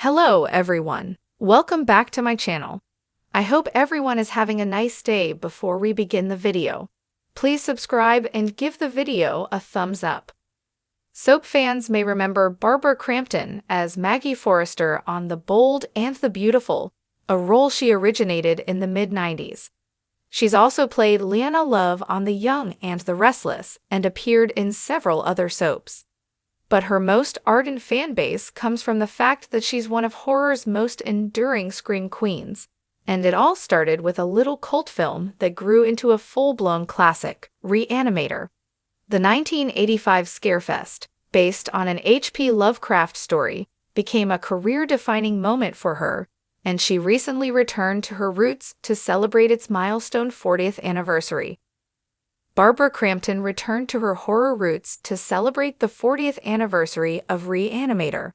Hello, everyone. Welcome back to my channel. I hope everyone is having a nice day. Before we begin the video, please subscribe and give the video a thumbs up. Soap fans may remember Barbara Crampton as Maggie Forrester on The Bold and the Beautiful, a role she originated in the mid-90s. She's also played Leanna Love on The Young and the Restless and appeared in several other soaps. But her most ardent fan base comes from the fact that she's one of horror's most enduring scream queens. And it all started with a little cult film that grew into a full-blown classic, Reanimator. The 1985 Scarefest, based on an H.P. Lovecraft story, became a career-defining moment for her, and she recently returned to her roots to celebrate its milestone 40th anniversary. Barbara Crampton returned to her horror roots to celebrate the 40th anniversary of Reanimator.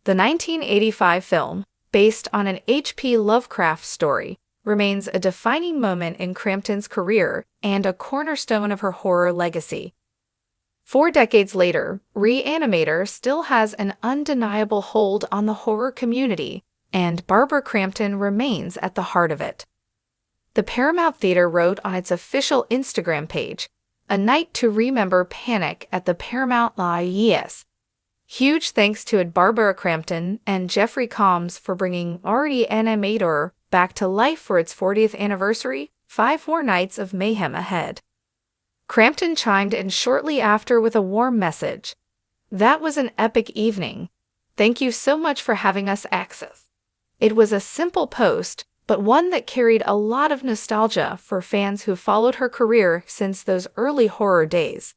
The 1985 film, based on an H.P. Lovecraft story, remains a defining moment in Crampton's career and a cornerstone of her horror legacy. 4 decades later, Reanimator still has an undeniable hold on the horror community, and Barbara Crampton remains at the heart of it. The Paramount Theater wrote on its official Instagram page, "A night to remember panic at the Paramount Yes. Huge thanks to Barbara Crampton and Jeffrey Combs for bringing Reanimator back to life for its 40th anniversary, 5 more nights of mayhem ahead." Crampton chimed in shortly after with a warm message. "That was an epic evening. Thank you so much for having us access." It was a simple post, but one that carried a lot of nostalgia for fans who followed her career since those early horror days.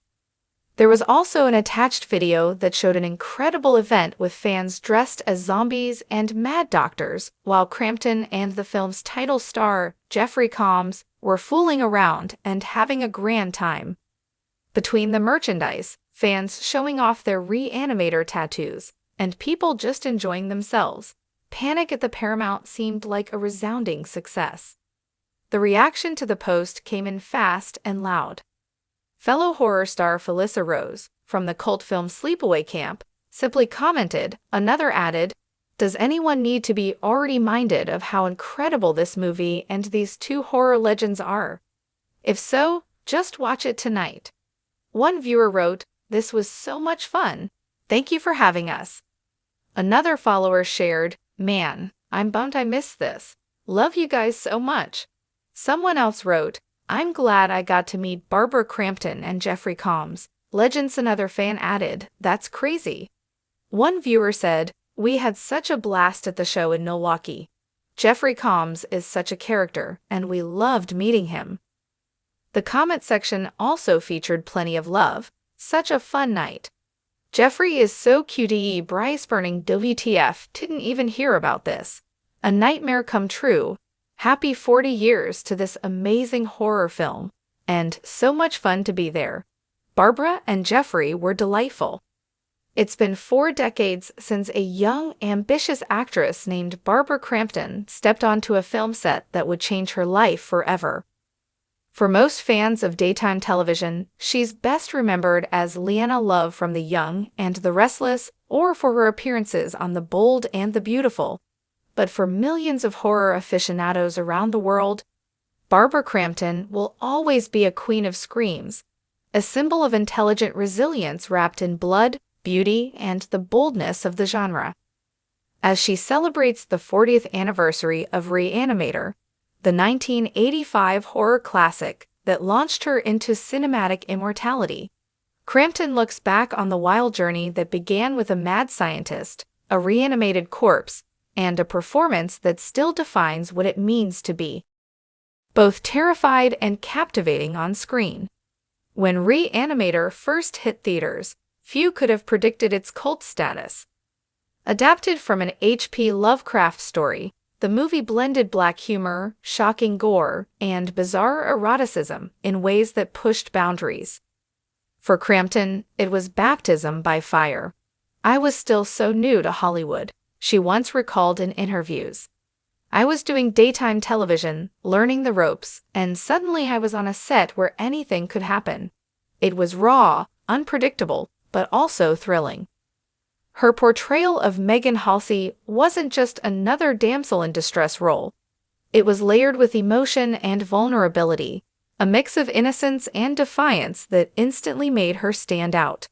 There was also an attached video that showed an incredible event with fans dressed as zombies and mad doctors, while Crampton and the film's title star, Jeffrey Combs, were fooling around and having a grand time. Between the merchandise, fans showing off their Reanimator tattoos, and people just enjoying themselves, Panic at the Paramount seemed like a resounding success. The reaction to the post came in fast and loud. Fellow horror star Felissa Rose, from the cult film Sleepaway Camp, simply commented. Another added, "Does anyone need to be already minded of how incredible this movie and these 2 horror legends are? If so, just watch it tonight." One viewer wrote, "This was so much fun. Thank you for having us." Another follower shared, "Man, I'm bummed I missed this. Love you guys so much." Someone else wrote, "I'm glad I got to meet Barbara Crampton and Jeffrey Combs, legends." Another fan added, "That's crazy." One viewer said, "We had such a blast at the show in Milwaukee. Jeffrey Combs is such a character, and we loved meeting him." The comment section also featured plenty of love. "Such a fun night. Jeffrey is so cute. Bryce burning WTF, didn't even hear about this. A nightmare come true. Happy 40 years to this amazing horror film. And so much fun to be there. Barbara and Jeffrey were delightful." It's been 4 decades since a young, ambitious actress named Barbara Crampton stepped onto a film set that would change her life forever. For most fans of daytime television, she's best remembered as Leanna Love from The Young and the Restless, or for her appearances on The Bold and the Beautiful. But for millions of horror aficionados around the world, Barbara Crampton will always be a queen of screams, a symbol of intelligent resilience wrapped in blood, beauty, and the boldness of the genre. As she celebrates the 40th anniversary of Reanimator, the 1985 horror classic that launched her into cinematic immortality, Crampton looks back on the wild journey that began with a mad scientist, a reanimated corpse, and a performance that still defines what it means to be both terrified and captivating on screen. When Reanimator first hit theaters, few could have predicted its cult status. Adapted from an H.P. Lovecraft story, the movie blended black humor, shocking gore, and bizarre eroticism in ways that pushed boundaries. For Crampton, it was baptism by fire. "I was still so new to Hollywood," she once recalled in interviews. "I was doing daytime television, learning the ropes, and suddenly I was on a set where anything could happen. It was raw, unpredictable, but also thrilling." Her portrayal of Megan Halsey wasn't just another damsel in distress role. It was layered with emotion and vulnerability, a mix of innocence and defiance that instantly made her stand out.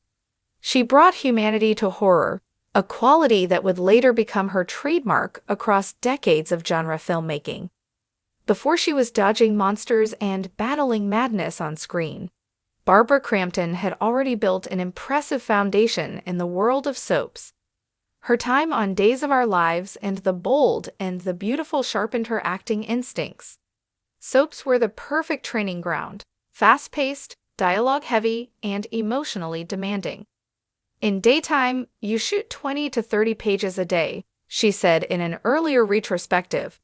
She brought humanity to horror, a quality that would later become her trademark across decades of genre filmmaking. Before she was dodging monsters and battling madness on screen, Barbara Crampton had already built an impressive foundation in the world of soaps. Her time on Days of Our Lives and The Bold and the Beautiful sharpened her acting instincts. Soaps were the perfect training ground, fast-paced, dialogue-heavy, and emotionally demanding. In daytime, you shoot 20 to 30 pages a day, she said in an earlier retrospective.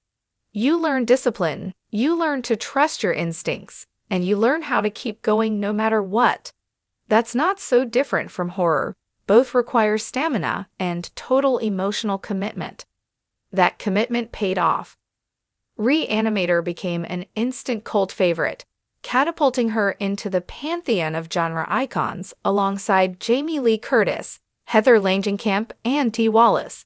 You learn discipline, you learn to trust your instincts, and you learn how to keep going no matter what. That's not so different from horror. Both require stamina and total emotional commitment. That commitment paid off. Reanimator became an instant cult favorite, catapulting her into the pantheon of genre icons alongside Jamie Lee Curtis, Heather Langenkamp, and Dee Wallace.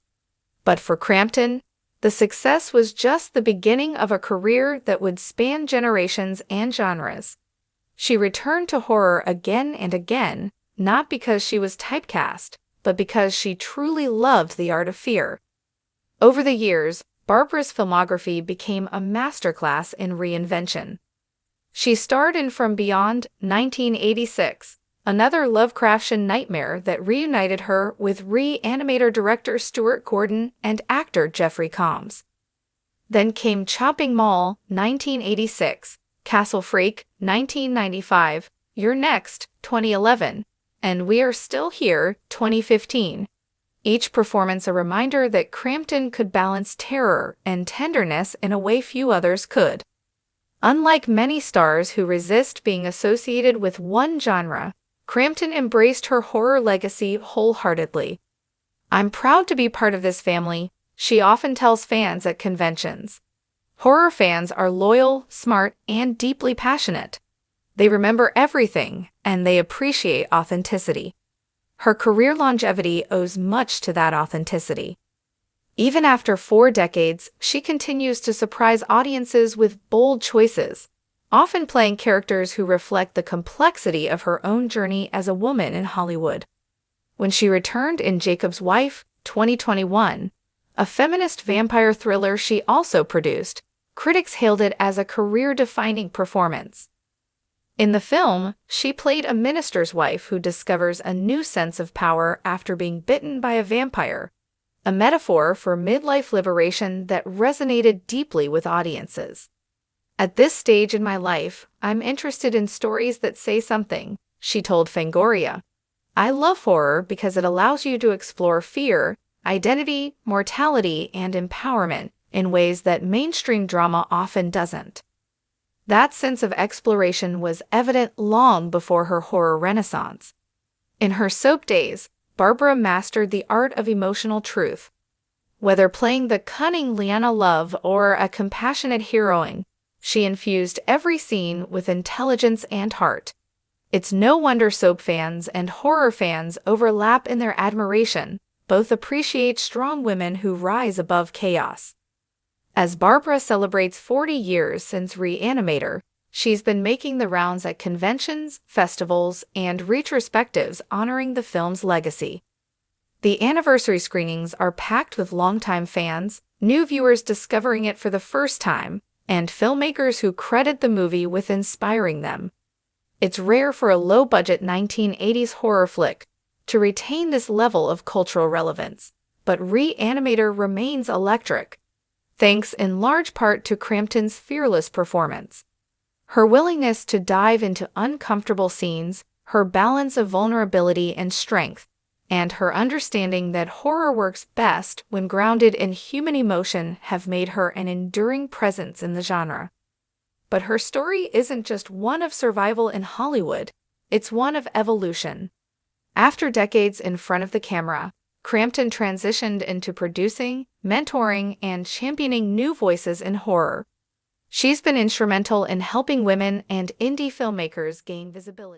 But for Crampton, the success was just the beginning of a career that would span generations and genres. She returned to horror again and again, not because she was typecast, but because she truly loved the art of fear. Over the years, Barbara's filmography became a masterclass in reinvention. She starred in From Beyond, 1986, another Lovecraftian nightmare that reunited her with Reanimator director Stuart Gordon and actor Jeffrey Combs. Then came Chopping Mall, 1986, Castle Freak, 1995, You're Next, 2011, and We Are Still Here, 2015. Each performance a reminder that Crampton could balance terror and tenderness in a way few others could. Unlike many stars who resist being associated with one genre, Crampton embraced her horror legacy wholeheartedly. I'm proud to be part of this family, she often tells fans at conventions. Horror fans are loyal, smart, and deeply passionate. They remember everything, and they appreciate authenticity. Her career longevity owes much to that authenticity. Even after 4 decades, she continues to surprise audiences with bold choices, often playing characters who reflect the complexity of her own journey as a woman in Hollywood. When she returned in Jacob's Wife, 2021, a feminist vampire thriller she also produced, critics hailed it as a career-defining performance. In the film, she played a minister's wife who discovers a new sense of power after being bitten by a vampire, a metaphor for midlife liberation that resonated deeply with audiences. At this stage in my life, I'm interested in stories that say something, she told Fangoria. I love horror because it allows you to explore fear, identity, mortality, and empowerment in ways that mainstream drama often doesn't. That sense of exploration was evident long before her horror renaissance. In her soap days, Barbara mastered the art of emotional truth. Whether playing the cunning Leanna Love or a compassionate heroine, she infused every scene with intelligence and heart. It's no wonder soap fans and horror fans overlap in their admiration. Both appreciate strong women who rise above chaos. As Barbara celebrates 40 years since Reanimator, she's been making the rounds at conventions, festivals, and retrospectives honoring the film's legacy. The anniversary screenings are packed with longtime fans, new viewers discovering it for the first time, and filmmakers who credit the movie with inspiring them. It's rare for a low-budget 1980s horror flick to retain this level of cultural relevance, but Reanimator remains electric, thanks in large part to Crampton's fearless performance. Her willingness to dive into uncomfortable scenes, her balance of vulnerability and strength, and her understanding that horror works best when grounded in human emotion have made her an enduring presence in the genre. But her story isn't just one of survival in Hollywood, it's one of evolution. After decades in front of the camera, Crampton transitioned into producing, mentoring, and championing new voices in horror. She's been instrumental in helping women and indie filmmakers gain visibility.